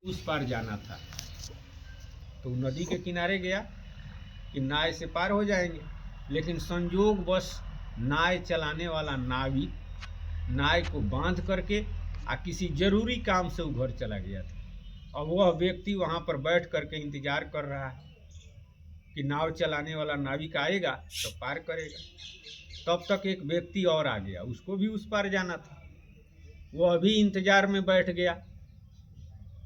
उस पार जाना था तो नदी के किनारे गया कि नाव से पार हो जाएंगे, लेकिन संयोग बस नाव चलाने वाला नाविक नाव को बांध करके किसी जरूरी काम से वो घर चला गया था। और वह व्यक्ति वहाँ पर बैठ करके इंतजार कर रहा है कि नाव चलाने वाला नाविक आएगा तो पार करेगा। तब तक एक व्यक्ति और आ गया, उसको भी उस पार जाना था। वो अभी इंतजार में बैठ गया।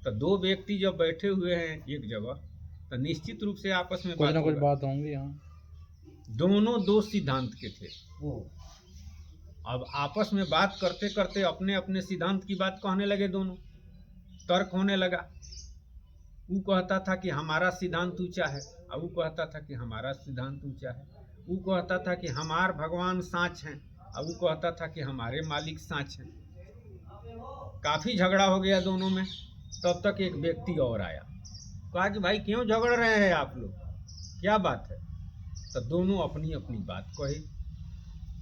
तो दो व्यक्ति जब बैठे हुए हैं एक जगह तो निश्चित रूप से आपस में कुछ ना कुछ बात होंगी। यहाँ दोनों दो सिद्धांत के थे। अब आपस में बात करते करते अपने अपने सिद्धांत की बात कहने लगे, दोनों तर्क होने लगा। वो कहता था कि हमारा सिद्धांत ऊंचा है, और वो कहता था कि हमारा सिद्धांत ऊंचा है। वो कहता था कि हमार भगवान साँच हैं, और वो कहता था कि हमारे मालिक साँच हैं। काफी झगड़ा हो गया दोनों में। तब तक एक व्यक्ति और आया, कहा कि भाई क्यों झगड़ रहे हैं आप लोग, क्या बात है। तो दोनों अपनी अपनी बात कहे।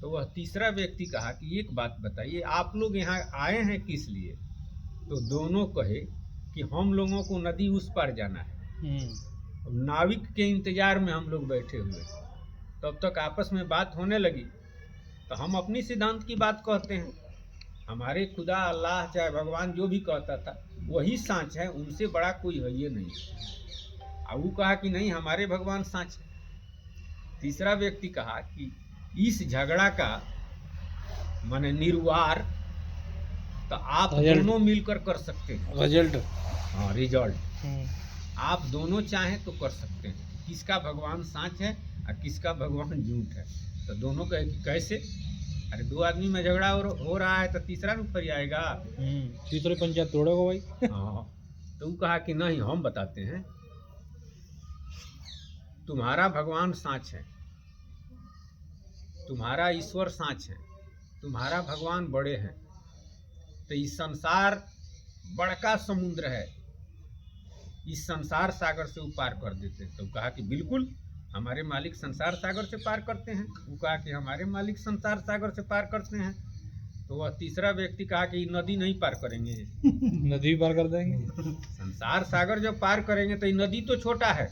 तो वह तीसरा व्यक्ति कहा कि एक बात बताइए, आप लोग यहाँ आए हैं किस लिए। तो दोनों कहे कि हम लोगों को नदी उस पार जाना है, नाविक के इंतजार में हम लोग बैठे हुए। तब तक आपस में बात होने लगी। तो हम अपनी सिद्धांत की बात कहते हैं, हमारे खुदा अल्लाह चाहे भगवान जो भी कहता था वही साँच है, उनसे बड़ा कोई है ये नहीं। और वो कहा कि नहीं हमारे भगवान साँच है। तीसरा व्यक्ति कहा कि इस झगड़ा का माने निर्वार तो आप दोनों मिलकर कर सकते हैं। रिजल्ट, हाँ रिजल्ट आप दोनों चाहें तो कर सकते हैं, किसका भगवान साँच है और किसका भगवान झूठ है। तो दोनों कहे कि कैसे, अरे दो आदमी में झगड़ा हो रहा है तो तीसरा रूप पर आएगा, तीसरे पंचायत तोड़ेगा भाई। हाँ। तो वो कहा कि नहीं हम बताते हैं, तुम्हारा भगवान साँच है, तुम्हारा ईश्वर साँच है, तुम्हारा भगवान बड़े हैं। तो इस संसार बड़का समुद्र है, इस संसार सागर से वो पार कर देते हैं। तो कहा कि बिल्कुल हमारे मालिक संसार सागर से पार करते हैं। वो कहा कि हमारे मालिक संसार सागर से पार करते हैं। तो वह तीसरा व्यक्ति कहा कि नदी नहीं पार करेंगे। नदी पार कर देंगे। संसार सागर जब पार करेंगे तो ये नदी तो छोटा है।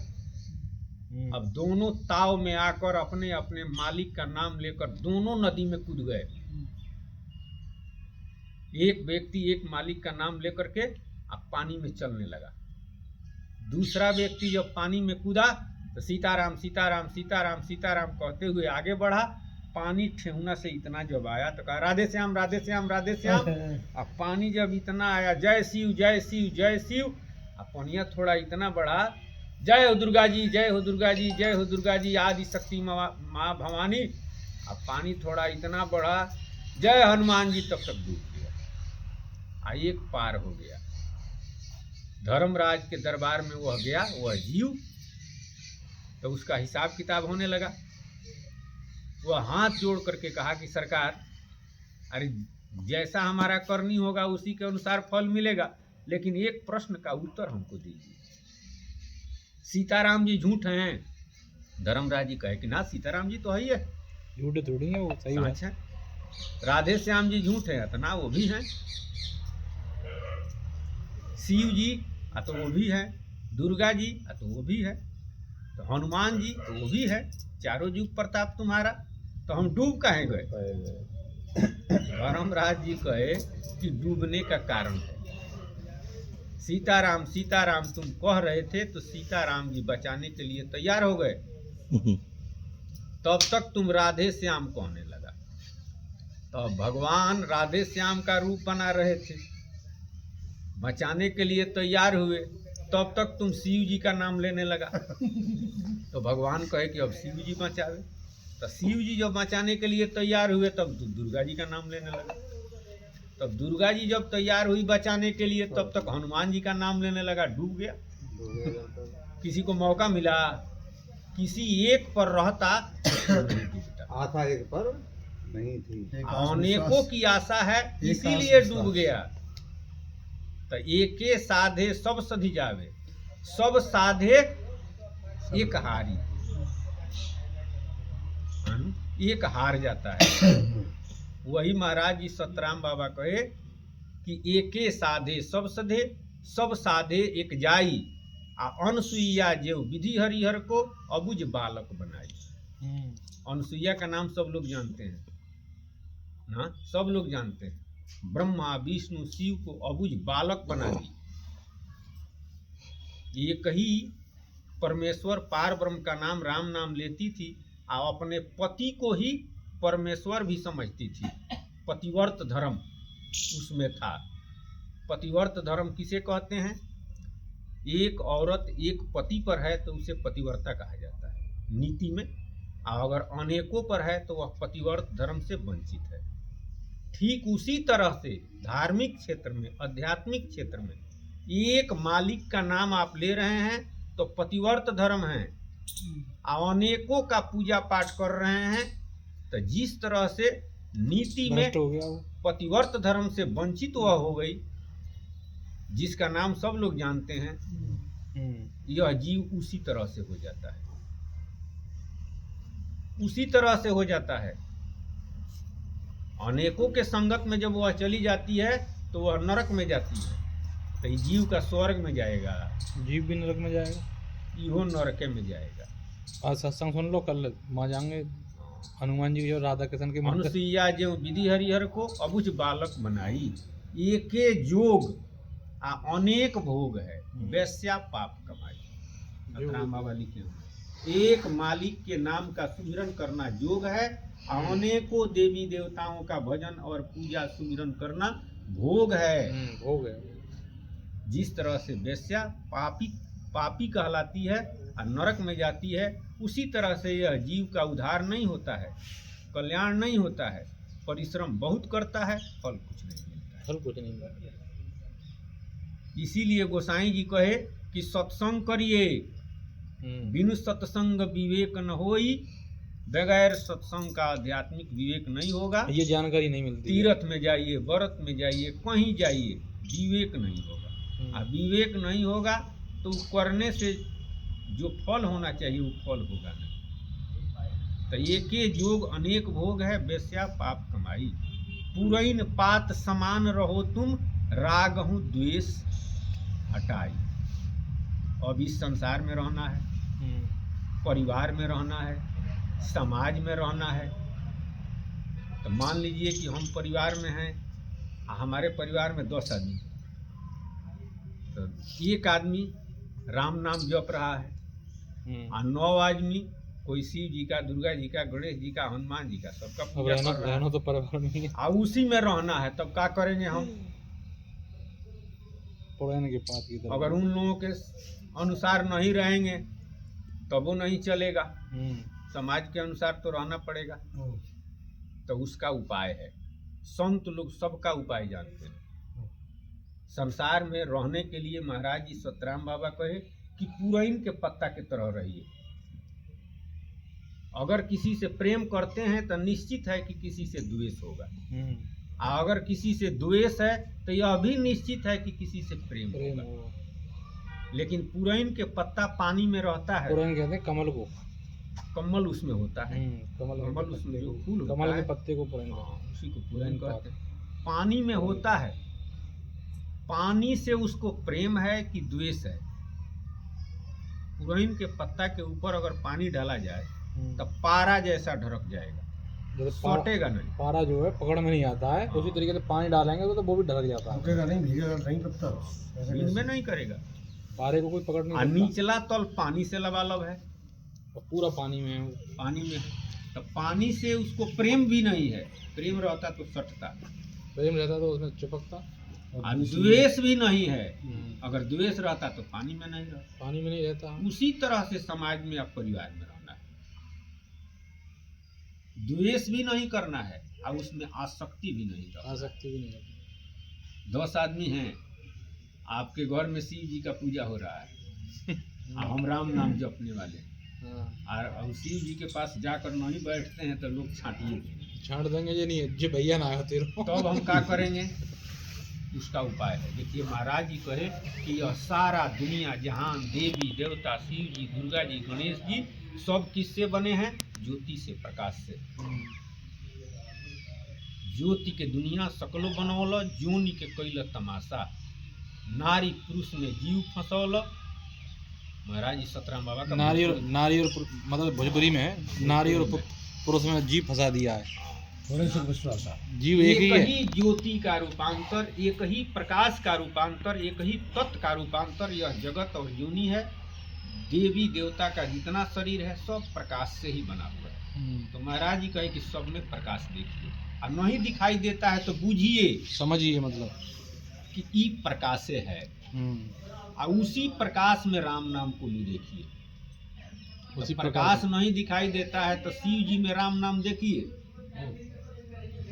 अब दोनों ताव में आकर अपने अपने मालिक का नाम लेकर दोनों नदी में कूद गए। एक व्यक्ति एक मालिक का नाम लेकर के अब पानी में चलने लगा। दूसरा व्यक्ति जब पानी में कूदा तो सीताराम सीताराम सीताराम सीताराम कहते हुए आगे बढ़ा। पानी ठेहुना से इतना जब आया तो कहा राधे श्याम राधे श्याम राधे श्याम। अब पानी जब इतना आया जय शिव जय शिव जय शिव। अब पनिया थोड़ा इतना बढ़ा, जय हो दुर्गा जी जय हो दुर्गा जी जय हो दुर्गा जी आदि शक्ति माँ भवानी। अब पानी थोड़ा इतना बढ़ा, जय हनुमान जी, तब तक डूब गया। एक पार हो गया। धर्मराज के दरबार में वह गया, वह जीव, तो उसका हिसाब किताब होने लगा। वह हाथ जोड़ करके कहा कि सरकार, अरे जैसा हमारा करनी होगा उसी के अनुसार फल मिलेगा, लेकिन एक प्रश्न का उत्तर हमको दीजिए। सीताराम जी झूठ हैं? धर्मराज जी कहे कि ना सीताराम जी तो है ही है, झूठे थोड़ी है, वो सही है। राधे श्याम जी झूठ है तो ना वो भी हैं, शिव जी तो वो भी है, दुर्गा जी तो वो भी है, तो हनुमान जी तो वो भी है। चारों युग प्रताप तुम्हारा, तो हम डूब काहे गए। धर्मराज जी कहे कि डूबने का कारण है सीताराम सीताराम तुम कह रहे थे तो सीताराम जी बचाने के लिए तैयार हो गए। तब तक तुम राधे श्याम कहने लगा। तो भगवान राधे श्याम का रूप बना रहे थे, बचाने के लिए तैयार हुए, तब तक तुम शिव जी का नाम लेने लगा। तो भगवान कहे कि अब शिव जी बचावे। तो शिव जी जब बचाने के लिए तैयार हुए तब दुर्गा जी का नाम लेने लगा। तब दुर्गा जी जब तैयार हुई बचाने के लिए तब तक हनुमान जी का नाम लेने लगा। डूब गया। किसी को मौका मिला, किसी एक पर रहता आशा एक पर नहीं थी, अनेकों की आशा है, इसीलिए डूब गया। तो एके साधे सब सधी जावे, सब साधे एक हारी, एक हार जाता है। वही महाराज जी सतराम बाबा कहे कि एके साधे सब सधे, सब साधे एक जाई, आ अनसुईया जेव विधि हरिहर को अबुझ बालक बनाई। अनसुईया का नाम सब लोग जानते हैं ना, सब लोग जानते हैं। ब्रह्मा विष्णु शिव को अबुझ बालक बना दी। एक ही परमेश्वर पार ब्रह्म का नाम राम नाम लेती थी और अपने पति को ही परमेश्वर भी समझती थी। पतिव्रत धर्म उसमें था। पतिव्रत धर्म किसे कहते हैं? एक औरत एक पति पर है तो उसे पतिव्रता कहा जाता है नीति में, और अगर अनेकों पर है तो वह पतिव्रत धर्म से वंचित है। ठीक उसी तरह से धार्मिक क्षेत्र में, आध्यात्मिक क्षेत्र में एक मालिक का नाम आप ले रहे हैं तो पतिव्रत धर्म है, और अनेकों का पूजा पाठ कर रहे हैं तो जिस तरह से नीति में हो गया वो। पतिव्रत धर्म से वंचित वह हो गई, जिसका नाम सब लोग जानते हैं, यह जीव उसी तरह से हो जाता है, उसी तरह से हो जाता है। अनेकों के संगत में जब वह चली जाती है तो वह नरक में जाती है, तो ये जीव का स्वर्ग में जाएगा, जीव भी नरक में जाएगा, इहो नरके में जाएगा। आज सत्संग सुन लो, कल वहाँ जाएंगे हनुमान जी और राधा कृष्ण के मंदिर। अनुसुईया जो विधि हरिहर को अबुझ बालक बनाई, एके जोग आ अनेक भोग है, वैश्या पाप कमाई। राम बाबा लिखे हुए, एक मालिक के नाम का सुमिरन करना जोग है, अनेकों देवी देवताओं का भजन और पूजा सुमिरन करना भोग है। भोग है। जिस तरह से वैश्या पापी कहलाती है और नरक में जाती है, उसी तरह से यह जीव का उद्धार नहीं होता है, कल्याण नहीं होता है। परिश्रम बहुत करता है, फल कुछ नहीं मिलता है। फल कुछ नहीं मिलता। इसीलिए गोसाई जी कहे कि सत्संग करिए, बिनु सत्संग विवेक न होई, बगैर सत्संग का आध्यात्मिक विवेक नहीं होगा। ये जानकारी नहीं मिलती। तीर्थ में जाइए, व्रत में जाइए, कहीं जाइए, विवेक नहीं होगा। विवेक नहीं होगा तो करने से जो फल होना चाहिए वो फल होगा नहीं। तो एके जोग अनेक भोग है, वैश्या पाप कमाई। पुरैन पात समान रहो तुम, रागहु द्वेष हटाई। अब इस संसार में रहना है, परिवार में रहना है, समाज में रहना है। तो मान लीजिए कि हम परिवार में हैं, हमारे परिवार में 10 आदमी, तो एक आदमी राम नाम जप रहा है और 9 आदमी कोई शिव जी का, दुर्गा जी का, गणेश जी का, हनुमान जी का, सबका पूजा कर रहा है। तो परिवार में ही और उसी में रहना है, तब क्या करेंगे हम? पुराने के पास की तरफ। अगर उन लोगों के अनुसार नहीं रहेंगे तब वो नहीं चलेगा, समाज के अनुसार तो रहना पड़ेगा। तो उसका उपाय है, संत लोग सबका उपाय जानते हैं। संसार में रहने के लिए महाराज जी सतराम बाबा कहे कि पुरैन के पत्ता के तरह रहिए। अगर किसी से प्रेम करते हैं तो निश्चित है कि किसी से द्वेष होगा, और अगर किसी से द्वेष है तो यह भी निश्चित है कि किसी से प्रेम होगा। लेकिन पुरैन के पत्ता पानी में रहता है। पुरैन कहते हैं कमल को, कमल उसमें होता है, कमल उसमें जो फूल कमल होता के है पत्ते को पुरैन उसी को पुरैन कहते हैं। पानी में होता है, पानी से उसको प्रेम है कि द्वेष है। पुरैन के पत्ता के ऊपर अगर पानी डाला जाए तब पारा जैसा ढरक जाएगा, सटेगा नहीं। पारा जो है पकड़ में नहीं आता है, उसी तरीके से पानी डालेंगे तो वो भी ढलक जाता है। रुकेगा नहीं, भीगेगा नहीं पत्ता, इनमें नहीं करेगा। पारे को कोई पकड़ नहीं सकता। निचला तल पानी से लबालब है, पूरा पानी में है, पानी में। तो पानी से उसको प्रेम भी नहीं है, प्रेम रहता तो सटता, प्रेम रहता तो उसमें चिपकता। और द्वेष भी नहीं है, अगर द्वेष रहता तो पानी में नहीं रहता, पानी में नहीं रहता। उसी तरह से समाज में अब परिवार में रहना है, द्वेष भी नहीं करना है और उसमें आसक्ति भी नहीं रहना। आसक्ति भी नहीं रहती। 10 आदमी हैं, आपके घर में शिव जी का पूजा हो रहा है और हम राम नाम जपने वाले हैं, और शिव जी के पास जाकर नहीं बैठते हैं तो लोग छांट देंगे, ये नहीं जी भैया ना आते रहो। तब हम क्या करेंगे? उसका उपाय है। देखिए महाराज जी कहे कि यह सारा दुनिया जहान, देवी देवता, शिव जी, दुर्गा जी, गणेश जी, सब किससे बने हैं? ज्योति से, प्रकाश से। ज्योति के दुनिया सकलो बनौल, जोनि के कैल तमाशा। नारी पुरुष में जीव फंसौल। महाराज जी सतराम बाबा का नारी और मतलब भोजपुरी में है, नारी और पुरुष में जीव फंसा दिया है। जीव एक ही एक है। ही ज्योति का रूपांतर, एक ही प्रकाश का रूपांतर, एक ही तत्व का रूपांतर यह जगत और योनि है। देवी देवता का जितना शरीर है सब प्रकाश से ही बना हुआ है। तो महाराज जी कहे कि सब में प्रकाश देखिए, और नहीं दिखाई देता है तो बूझिए, समझिए मतलब कि ई प्रकाश है। और उसी प्रकाश में राम नाम को भी देखिए। उसी तो प्रकाश प्रकाश नहीं दिखाई देता है तो शिव जी में राम नाम देखिए।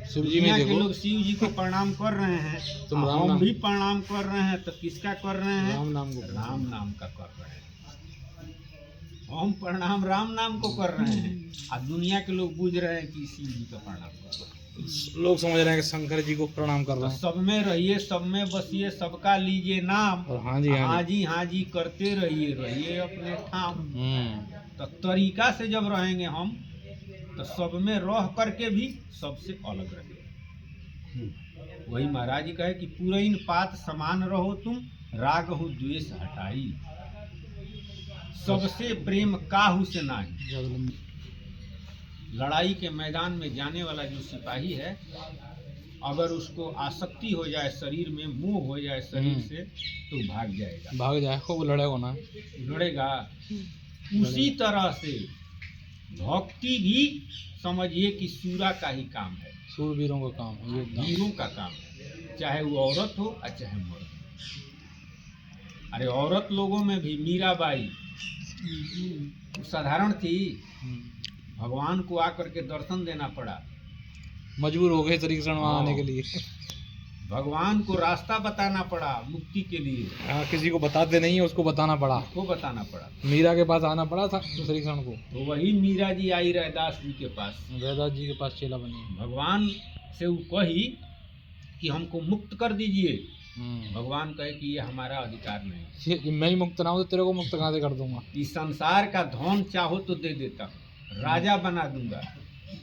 शिव जी में दुनिया के देखो, लोग शिव जी को प्रणाम कर रहे हैं, तुम और राम हम नाम- भी प्रणाम कर रहे हैं। तो किसका कर रहे हैं? राम नाम को। राम नाम का कर रहे हैं। हम प्रणाम राम नाम को कर रहे हैं, और दुनिया के लोग बूझ रहे हैं कि शिव जी का प्रणाम कर रहे हैं। लोग समझ रहे हैं कि शंकर जी को प्रणाम कर तो रहे हैं। सब में रहिए, सब में बसिए, सबका लीजिए नाम, और हाँ जी, हाँ जी करते रहिए, रहिए अपने ठाम। हम्म। तो तरीका से जब रहेंगे हम, तो सब में रह करके भी सबसे अलग रहेंगे। वही महाराज जी कहे कि पुरैन पात समान रहो तुम, राग हो द्वेष हटाई, सबसे प्रेम काहू से नाही। लड़ाई के मैदान में जाने वाला जो सिपाही है, अगर उसको आसक्ति हो जाए शरीर में, मोह हो जाए शरीर से, तो भाग जाएगा, भाग जाए, खूब लड़ेगा ना। लड़ेगा। उसी तरह से भक्ति भी समझिए कि सूरा का ही काम है, सूरवीरों का काम है ये। वीरों का काम है, चाहे वो औरत हो और चाहे मर्द हो। अरे औरत लोगों में भी मीराबाई साधारण थी, भगवान को आकर के दर्शन देना पड़ा, मजबूर हो गए श्री कृष्ण वहाँ आने के लिए। भगवान को रास्ता बताना पड़ा मुक्ति के लिए, हाँ, किसी को बताते नहीं है, उसको बताना पड़ा, उसको बताना पड़ा। मीरा के पास आना पड़ा था श्री कृष्ण को। तो वही मीरा जी आई रैदास जी के पास, रैदास जी के पास चेला बनी। भगवान से वो कही कि हमको मुक्त कर दीजिए। भगवान कहे कि ये हमारा अधिकार नहीं, मैं ही मुक्त ना हूँ तो तेरे को मुक्त कहाँ से कर दूंगा। इस संसार का धन चाहो तो दे देता हूँ, राजा बना दूंगा।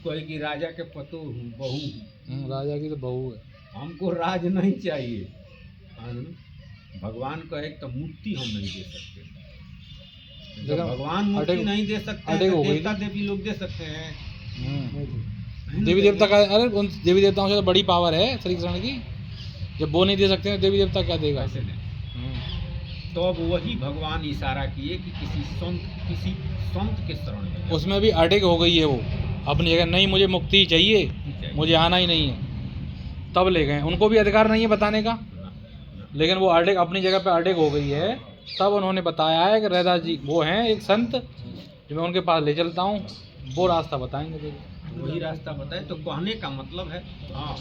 कहे कि राजा के पतो हूँ, बहू हूँ, राजा की तो बहू है, हमको राज नहीं चाहिए। भगवान कहे तो मुक्ति हम नहीं दे सकते। जब भगवान मुक्ति नहीं दे सकते हैं, तो देवता देवी लोग दे सकते हैं। देवी देवता का, अरे उन देवी देवताओं से तो बड़ी पावर है श्री कृष्ण की। जब वो नहीं दे सकते हैं, देवी देवता क्या देगा? ऐसे नहीं। तो अब वही भगवान इशारा किए कि किसी संत के शरण में। उसमें भी अटक हो गई है वो अपनी जगह, नहीं मुझे मुक्ति चाहिए, मुझे आना ही नहीं है, तब ले गए। उनको भी अधिकार नहीं है बताने का, लेकिन वो अटक अपनी जगह पे अटक हो गई है। तब उन्होंने बताया है कि रैदास जी वो हैं एक संत, जो मैं उनके पास ले चलता हूँ, वो रास्ता बताएंगे। वही रास्ता बताए। तो कहने का मतलब है, हाँ